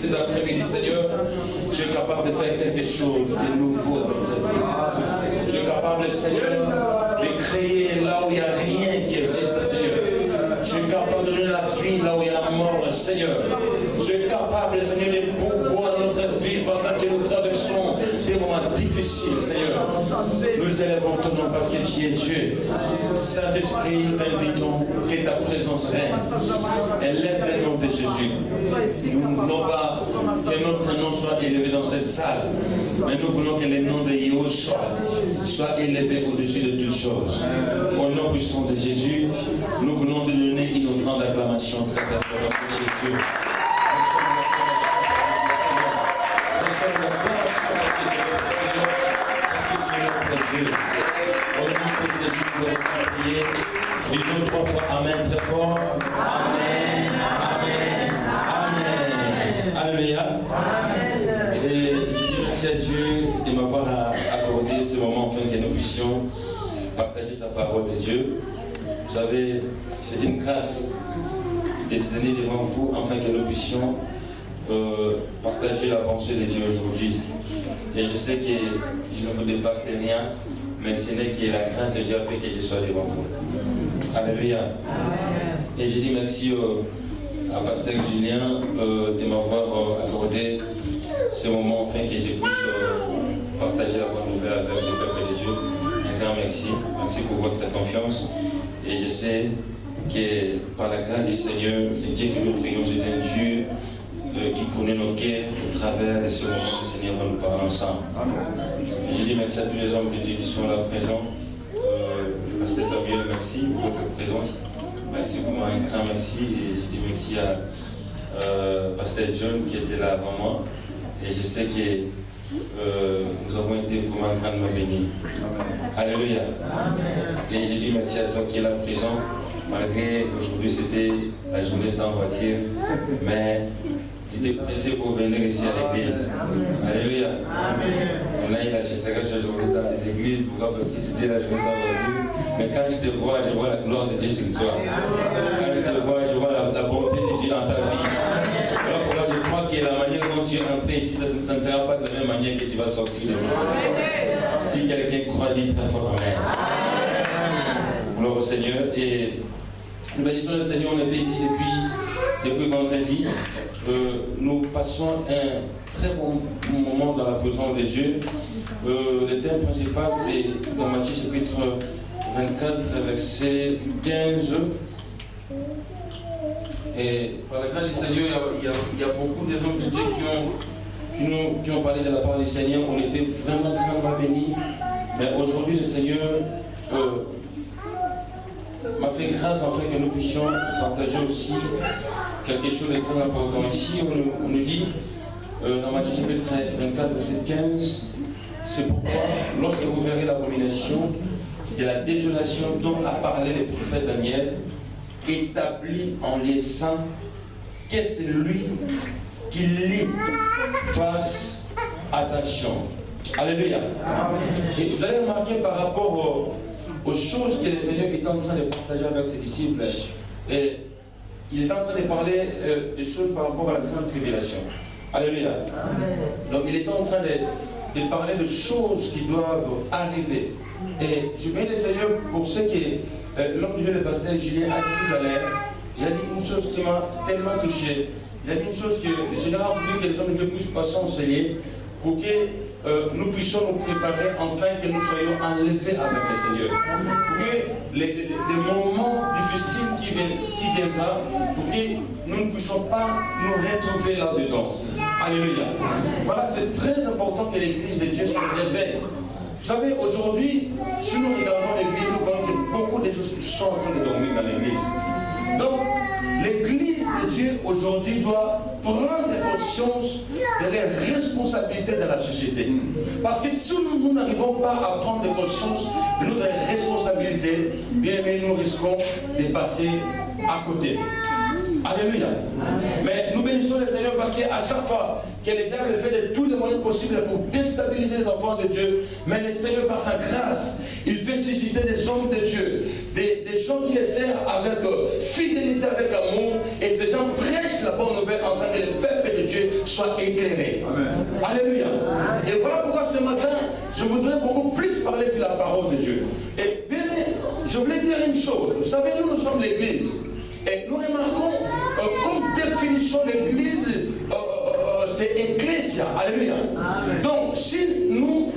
Cet après-midi, Seigneur, tu es capable de faire quelque chose de nouveau dans notre vie. Tu es capable, Seigneur, de créer là où il n'y a rien qui existe, Seigneur. Tu es capable de donner la vie là où il y a la mort, Seigneur. Tu es capable, Seigneur, de pouvoir notre vie pendant que nous traversons des moments difficiles, Seigneur. Nous élèvons ton nom parce que tu es Dieu. Saint-Esprit, nous t'invitons que ta présence règne. Élève le nom de Jésus. Nous ne voulons pas que notre nom soit élevé dans cette salle, mais nous voulons que le nom de Yahushua soit élevé au-dessus de toutes choses. Au nom puissant de Jésus, nous voulons te donner une grande acclamation très fort parce que c'est Dieu. Au nom de Jésus, nous allons prier. Disons 3 fois Amen très fort. Amen, Amen, Amen. Alléluia. Et je dis merci à Dieu de m'avoir accordé ce moment afin que nous puissions partager sa parole de Dieu. Vous savez, c'est une grâce de se tenir devant vous afin que nous puissions partager la pensée de Dieu aujourd'hui. Et je sais que je ne vous dépasse rien, mais ce n'est que la grâce de Dieu a fait que je sois devant vous. Alléluia. Et je dis merci à Pasteur Julien de m'avoir accordé ce moment afin que je puisse partager la bonne nouvelle avec le peuple de Dieu. Un grand merci. Merci pour votre confiance. Et je sais que par la grâce du Seigneur, le Dieu que nous prions, c'est un Dieu qui connaît nos cœurs au travers de ce moment que le Seigneur va nous parler ensemble. Et je dis merci à tous les hommes de Dieu qui sont là présents. Pasteur Samuel, merci pour votre présence. Merci pour moi, un grand merci. Et je dis merci à Pasteur John qui était là avant moi. Et je sais que nous avons été vraiment grandement bénis. Alléluia. Et je dis merci à toi qui est là présent. Malgré aujourd'hui c'était la journée sans voiture, mais tu t'es pressé pour venir ici à l'église. Alléluia. On a eu la chasserie ce jour dans les églises. Pourquoi? Parce que c'était la journée sans voiture. Mais quand je te vois la gloire de Dieu sur toi. Quand je te vois, je vois la bonté de Dieu dans ta vie. Alors moi je crois que la manière dont tu es entré ici, ça ne sera pas de la même manière que tu vas sortir de ça. Si quelqu'un croit, dit très fort Amen. Gloire au Seigneur. Et nous bénissons le Seigneur, on était ici depuis vendredi. Nous passons un très bon moment dans la présence de Dieu. Le thème principal, c'est dans Matthieu chapitre 24, verset 15 Et par la grâce du Seigneur, il y a beaucoup de hommes de Dieu qui ont parlé de la parole du Seigneur. On était vraiment bénis. Mais aujourd'hui, le Seigneur m'a fait grâce afin que nous puissions partager aussi quelque chose de très important. Ici, on nous dit, dans Matthieu chapitre 24, verset 15, c'est pourquoi, lorsque vous verrez l'abomination de la désolation dont a parlé le prophète Daniel, établi en les saints, que c'est lui qui lit, fasse attention. Alléluia. Et vous allez remarquer par rapport aux choses que le Seigneur est en train de partager avec ses disciples, et il est en train de parler des choses par rapport à la grande tribulation. Alléluia. Donc il est en train de parler de choses qui doivent arriver. Et je bénis le Seigneur pour ce que l'homme du Dieu, le pasteur Julien, a dit tout à l'heure. Il a dit une chose qui m'a tellement touché. Il a dit une chose que le Seigneur a voulu que les hommes de Dieu puissent pas s'enseigner pour que nous puissions nous préparer afin que nous soyons enlevés avec le Seigneur. Pour que les moments difficiles qui viendront, pour que nous ne puissions pas nous retrouver là-dedans. Alléluia. Voilà, c'est très important que l'Église de Dieu se réveille. Vous savez, aujourd'hui, si nous regardons l'Église, nous voyons que beaucoup de choses sont en train de dormir dans l'Église. Donc, l'Église de Dieu aujourd'hui doit prendre conscience de leurs responsabilités dans la société. Parce que si nous n'arrivons pas à prendre conscience de notre responsabilité, bien aimé, nous risquons de passer à côté. Alléluia. Mais nous bénissons le Seigneur parce qu'à chaque fois que le diable fait de tous les moyens possibles pour déstabiliser les enfants de Dieu, mais le Seigneur par sa grâce, il fait susciter des hommes de Dieu, des gens qui les servent avec fidélité, avec amour, et ces gens prêchent la bonne nouvelle afin que le peuple de Dieu soit éclairé. Amen. Alléluia. Et voilà pourquoi ce matin, je voudrais beaucoup plus parler sur la parole de Dieu. Et bien, je voulais dire une chose. Vous savez, nous sommes l'Église. Et nous remarquons, comme définition l'église, c'est ecclésia. Alléluia. Donc, si nous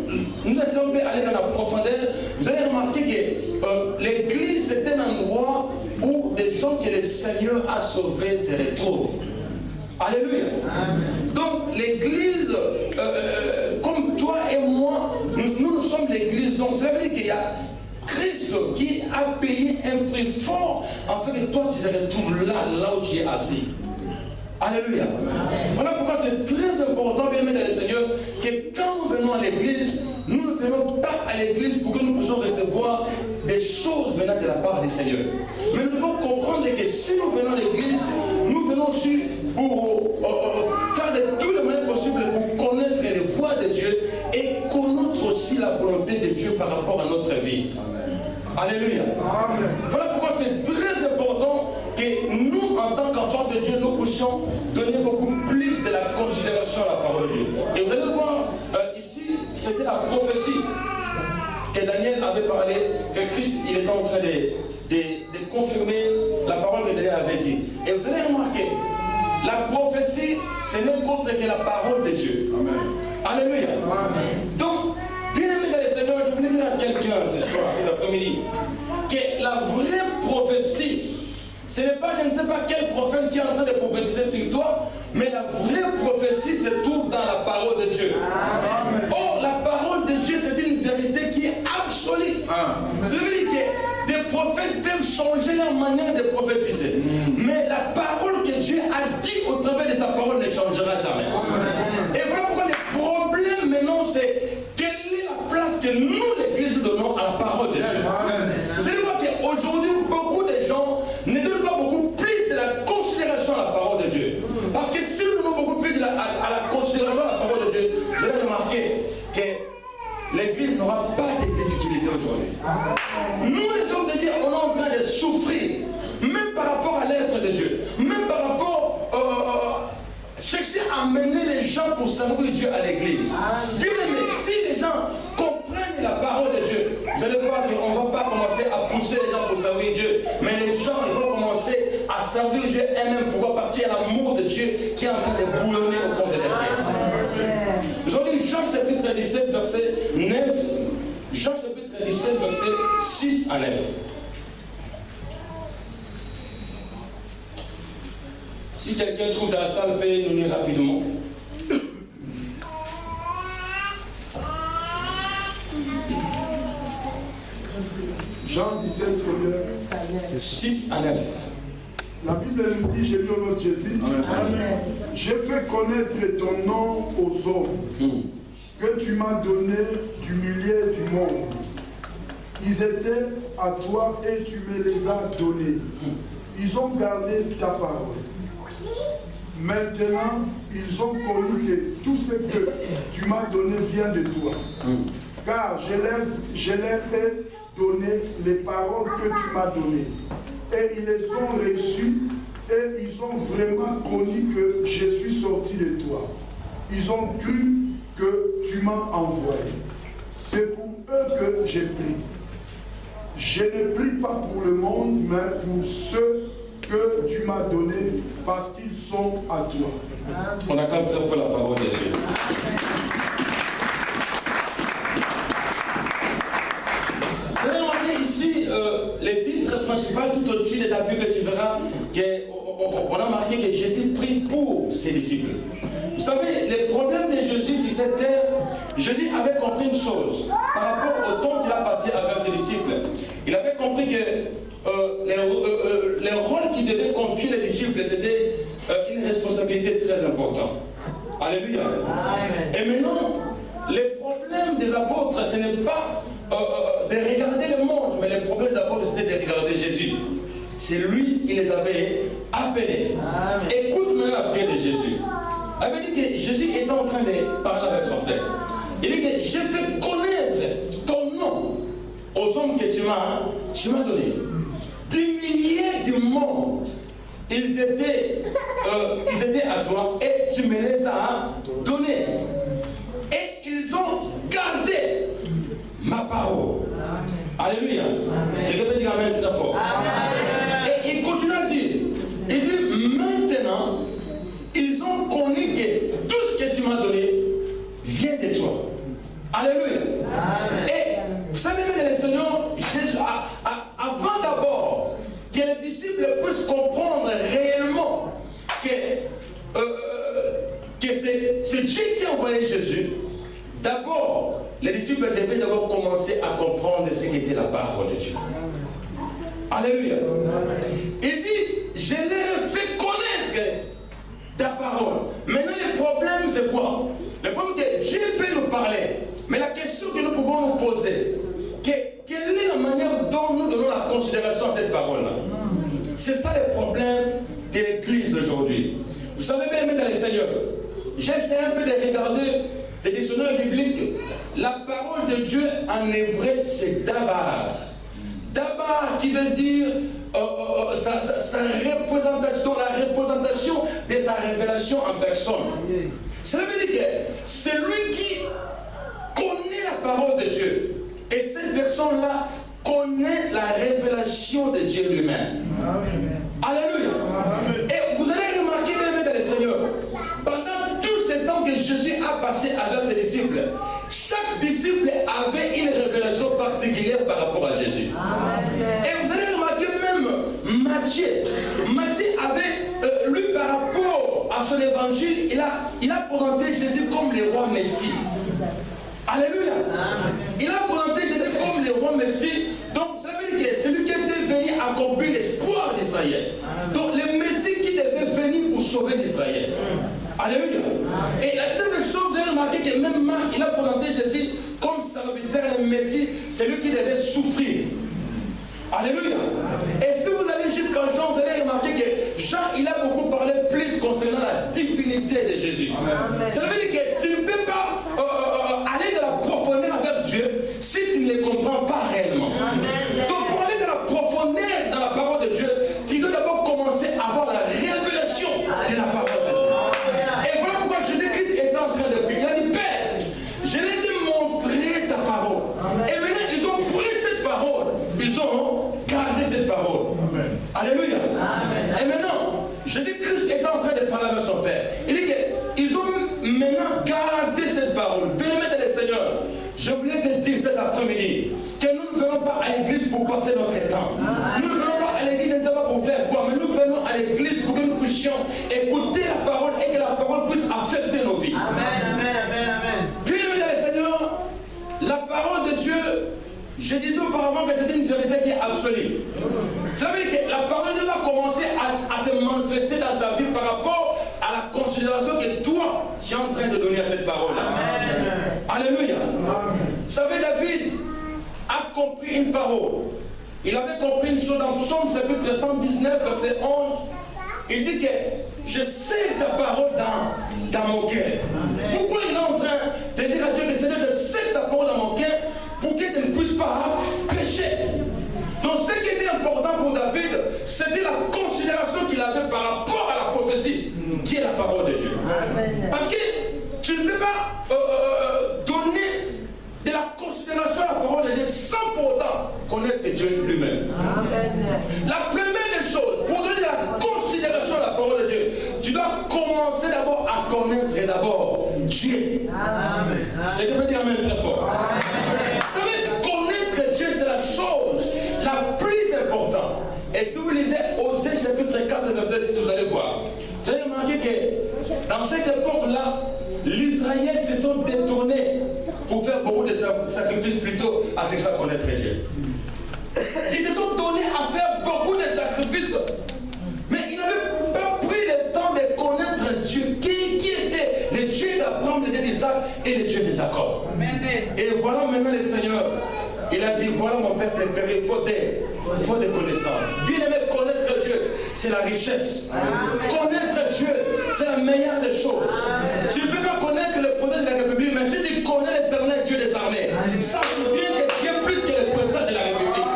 essayons d'aller dans la profondeur, vous allez remarquer que l'église c'est un endroit où des gens que le Seigneur a sauvés se retrouvent. Alléluia. Donc, l'église, comme toi et moi, nous sommes l'église. Donc, ça veut dire qu'il y a Christ qui a payé un prix fort afin que toi tu te retrouves là où tu es assis. Alléluia. Voilà pourquoi c'est très important, bien aimé dans le Seigneur, que quand nous venons à l'église, nous ne venons pas à l'église pour que nous puissions recevoir des choses venant de la part du Seigneur. Mais nous devons comprendre que si nous venons à l'église, nous venons aussi pour faire de tous les moyens possibles pour connaître les voies de Dieu et connaître aussi la volonté de Dieu par rapport à notre vie. Alléluia. Amen. Voilà pourquoi c'est très important que nous, en tant qu'enfants de Dieu, nous puissions donner beaucoup plus de la considération à la parole de Dieu. Et vous allez voir, ici, c'était la prophétie que Daniel avait parlé, que Christ il était en train de confirmer la parole que Daniel avait dit. Et vous allez remarquer, la prophétie, ce n'est qu'autre que la parole de Dieu. Amen. Alléluia. Amen. Donc, bien aimé dans le Seigneur, je voulais dire à quelqu'un ce soir, cet après-midi, que la vraie prophétie, ce n'est pas, je ne sais pas quel prophète qui est en train de prophétiser sur toi, mais la vraie prophétie se trouve dans la parole de Dieu. Amen. Or, la parole de Dieu, c'est une vérité qui est absolue. Ça veut dire que des prophètes peuvent changer leur manière de prophétiser. Mais la parole que Dieu a dit au travers de sa parole ne changera jamais. Et voilà pourquoi le problème maintenant, c'est quelle est la place que nous, l'Église, nous donnons à la parole de Dieu. Vous allez voir qu'aujourd'hui, beaucoup de gens ne donnent pas beaucoup plus de la considération à la parole de Dieu. Parce que si nous donnons beaucoup plus à la considération à la parole de Dieu, vous allez remarquer que l'Église n'aura pas de difficultés aujourd'hui. Nous, les hommes de Dieu, on est en train de souffrir, même par rapport à l'œuvre de Dieu, même par rapport chercher à mener les gens pour servir Dieu à l'église. Bien aimé, si les gens comprennent la parole de Dieu, vous allez voir qu'on ne va pas commencer à pousser les gens pour servir Dieu, mais les gens ils vont commencer à servir Dieu eux-mêmes. Pourquoi? Parce qu'il y a l'amour de Dieu qui est en train de boulonner au fond de leur cœur. Aujourd'hui, Jean chapitre 17, verset 9, Jean chapitre 17, verset 6 à 9. Si quelqu'un trouve dans la salle, peut nous lire rapidement. Jean 17, 6 à 9. La Bible nous dit, j'ai lu au nom de Jésus, j'ai fait connaître ton nom aux hommes, que tu m'as donné du milieu du monde. Ils étaient à toi et tu me les as donnés. Ils ont gardé ta parole. Maintenant, ils ont connu que tout ce que tu m'as donné vient de toi. Car je leur ai donné les paroles que tu m'as données. Et ils les ont reçues et ils ont vraiment connu que je suis sorti de toi. Ils ont cru que tu m'as envoyé. C'est pour eux que j'ai pris. Je ne prie pas pour le monde, mais pour ceux que tu m'as donnés, parce qu'ils sont à toi. On acclame très fort la parole de Dieu. Vous allez remarquer ici les titres principaux tout au-dessus de ta Bible, tu verras qu'on a marqué que Jésus prie pour ses disciples. Vous savez, les problèmes de Jésus sur cette terre, Jésus avait compris une chose par rapport au temps qu'il a passé avec ses disciples. Il avait compris que les rôles qu'il devait confier les disciples, c'était une responsabilité très importante. Alléluia. Amen. Et maintenant, les problèmes des apôtres, ce n'est pas de regarder le monde, mais les problèmes des apôtres, c'était de regarder Jésus. C'est lui qui les avait appelés. Amen. Écoute maintenant la prière de Jésus. Il avait dit que Jésus était en train de parler avec son Père. Il dit que j'ai fait connaître ton nom aux hommes que tu m'as donné. Des milliers du monde, ils étaient à toi et tu me les as donnés. Et ils ont gardé ma parole. Alléluia. Je vais dire amen très fort. Amen. Et il continue à dire, il dit maintenant, ils ont connu que tout ce que tu m'as donné vient de toi. Alléluia. Amen. Et vous savez, le Seigneur, Jésus, avant d'abord que les disciples puissent comprendre réellement que c'est Dieu qui a envoyé Jésus, d'abord, les disciples devaient d'abord commencer à comprendre ce qu'était la parole de Dieu. Alléluia. Il dit, je leur ai fait connaître ta parole. Maintenant, le problème, c'est quoi? Le problème, c'est que Dieu peut nous parler. Mais la question que nous pouvons nous poser, quelle est la manière dont nous donnons la considération à cette parole-là? C'est ça le problème de l'Église d'aujourd'hui. Vous savez bien, mes amis Seigneur, j'essaie un peu de regarder les dictionnaires bibliques. La parole de Dieu en hébreu, c'est Dabar. Dabar qui veut dire sa représentation, la représentation de sa révélation en personne. Cela veut dire que c'est lui qui connaît la parole de Dieu. Et cette personne-là connaît la révélation de Dieu lui-même. Alléluia. Amen. Et vous allez remarquer, mes amis, le Seigneur, pendant tout ce temps que Jésus a passé avec ses disciples, chaque disciple avait une révélation particulière par rapport à Jésus. Amen. Et vous allez remarquer même Matthieu. Matthieu avait, lui, par rapport à son évangile, il a présenté Jésus comme le roi Messie. Alléluia. Amen. Il a présenté Jésus comme le roi Messie. Donc, ça veut dire que c'est lui qui était venu accomplir l'espoir d'Israël. Donc, le Messie qui devait venir pour sauver l'Israël. Alléluia. Amen. Et la deuxième chose, vous avez remarqué que même Marc, il a présenté Jésus comme serviteur, le Messie, c'est lui qui devait souffrir. Alléluia. Amen. Et si vous allez jusqu'à Jean, vous allez remarquer que Jean, il a beaucoup parlé plus concernant la divinité de Jésus. Amen. Ça veut dire que tu ne peux pas aller de la profondeur avec Dieu si tu ne les comprends pas réellement. Amen. Donc pour aller de la profondeur dans la parole de Dieu, tu dois d'abord commencer à avoir la révélation de la parole de Dieu. Amen. Et voilà pourquoi Jésus-Christ est en train de prier. Il a dit, Père, je les ai montré ta parole. Amen. Et maintenant ils ont pris cette parole. Ils ont gardé cette parole. Amen. Alléluia. Amen. Et maintenant, Jésus-Christ est en train de parler avec son Père. Il dit qu'ils ont maintenant gardé cette parole. Bien-aimé le Seigneur, je voulais te dire cet après-midi que nous ne venons pas à l'église pour passer notre temps. Nous ne venons pas à l'église pour faire quoi, mais nous venons à l'église pour que nous puissions Je disais auparavant que c'était une vérité qui est absolue. Vous savez que la parole de Dieu va commencer à se manifester dans ta vie par rapport à la considération que toi, tu es en train de donner à cette parole-là. Alléluia. Vous savez, David a compris une parole. Il avait compris une chose dans Psaume chapitre 119, verset 11. Il dit que je sais ta parole dans mon cœur. Pourquoi il est en train de dire à Dieu que Seigneur, je sais ta parole dans mon cœur pour que je ne puisse pas pécher. Donc ce qui était important pour David, c'était la considération qu'il avait par rapport à la prophétie, qui est la parole de Dieu. Parce que tu ne peux pas donner de la considération à la parole de Dieu sans pour autant connaître Dieu lui-même. La première des choses, pour donner de la considération à la parole de Dieu, tu dois commencer d'abord à connaître d'abord Dieu. Je peux dire amen très fort. Vous savez, connaître Dieu, c'est la chose la plus importante. Et si vous lisez Osée chapitre 4, verset 6, vous allez voir. Vous allez remarquer que dans cette époque-là, l'Israël se sont détournés pour faire beaucoup de sacrifices plutôt à ce que ça connaître Dieu. Ils se sont donnés à faire beaucoup de sacrifices, mais ils n'avaient pas pris le temps de connaître Dieu. Qui était le Dieu d'Abraham, le Dieu d'Isaac et le Dieu de Jacob. Et voilà maintenant le Seigneur. Il a dit, voilà mon père préféré, il faut des connaissances. Bien aimé, connaître Dieu, c'est la richesse. Connaître Dieu, c'est la meilleure des choses. Tu ne peux pas connaître le président de la République, mais si tu connais l'éternel Dieu des armées, sache bien que Dieu est plus que le président de la République.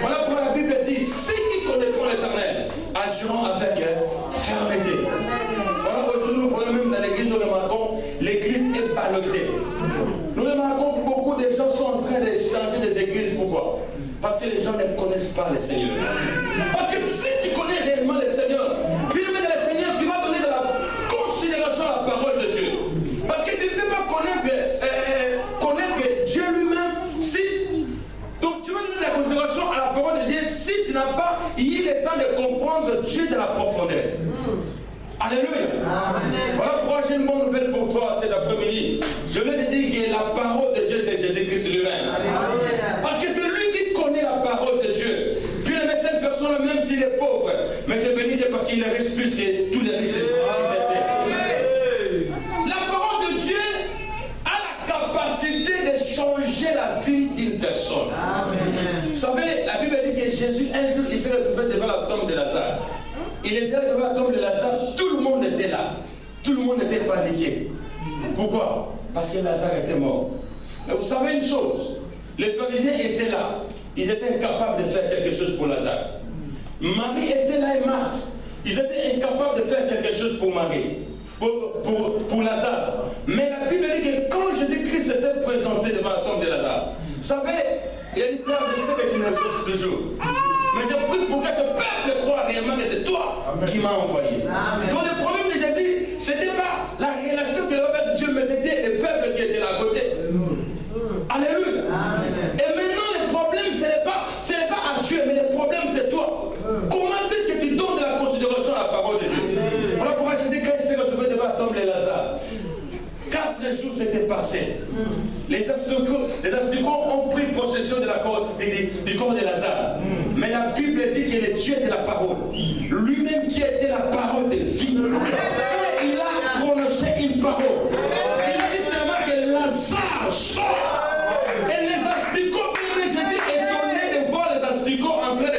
Voilà pourquoi la Bible dit, ceux qui connaîtront l'éternel agiront avec fermeté. Voilà, aujourd'hui nous voyons même dans l'église, nous remarquons, l'église est ballottée. Nous remarquons que beaucoup de gens sont en train de changer des églises. Pourquoi? Parce que les gens ne connaissent pas le Seigneur. Parce que si tu connais réellement le Seigneur, puis le Seigneur, tu vas donner de la considération à la parole de Dieu. Parce que tu ne peux pas connaître Dieu lui-même si. Donc tu vas donner de la considération à la parole de Dieu si tu n'as pas eu le temps de comprendre Dieu de la profondeur. Alléluia. Voilà pourquoi j'ai une bonne nouvelle pour toi cet après-midi. Je vais te dire que la parole de Dieu, c'est Jésus-Christ lui-même. Parce que c'est lui qui connaît la parole de Dieu. Puis le cette personne, même s'il est pauvre, mais c'est béni parce qu'il est riche plus que tous les riches de cette terre. La parole de Dieu a la capacité de changer la vie d'une personne. Vous savez, la Bible dit que Jésus, un jour, il s'est retrouvé devant la tombe de Lazare. Il était devant la tombe de Lazare, tout le monde était là. Tout le monde était paniqué. Pourquoi? Parce que Lazare était mort. Mais vous savez une chose, les pharisiens étaient là. Ils étaient incapables de faire quelque chose pour Lazare. Marie était là et Marthe. Ils étaient incapables de faire quelque chose pour Marie, pour Lazare. Mais la Bible dit que quand Jésus-Christ s'est présenté devant la tombe de Lazare, vous savez, il a dit, Père, je sais que tu me choses toujours. Mais je prie pour que ce peuple croit réellement que c'est toi qui m'as envoyé. Donc le problème de Jésus, ce n'était pas la relation qu'il avait avec Dieu, mais c'était le peuple qui était là à côté. Alléluia. Et maintenant le problème, ce n'est pas à Dieu, mais le problème c'est toi. Comment est-ce que tu donnes de la considération à la parole de Dieu? Voilà pourquoi Jésus, quand il s'est retrouvé devant la tombe de Lazare, 4 jours s'étaient passés. Les asticots ont pris possession du corps de Lazare. Mais la Bible dit qu'il est Dieu de la parole. Lui-même qui était la parole de vie. Quand il a prononcé une parole, il a dit seulement que Lazare sort. Et les asticots, je dis, étonnés de voir les asticots en train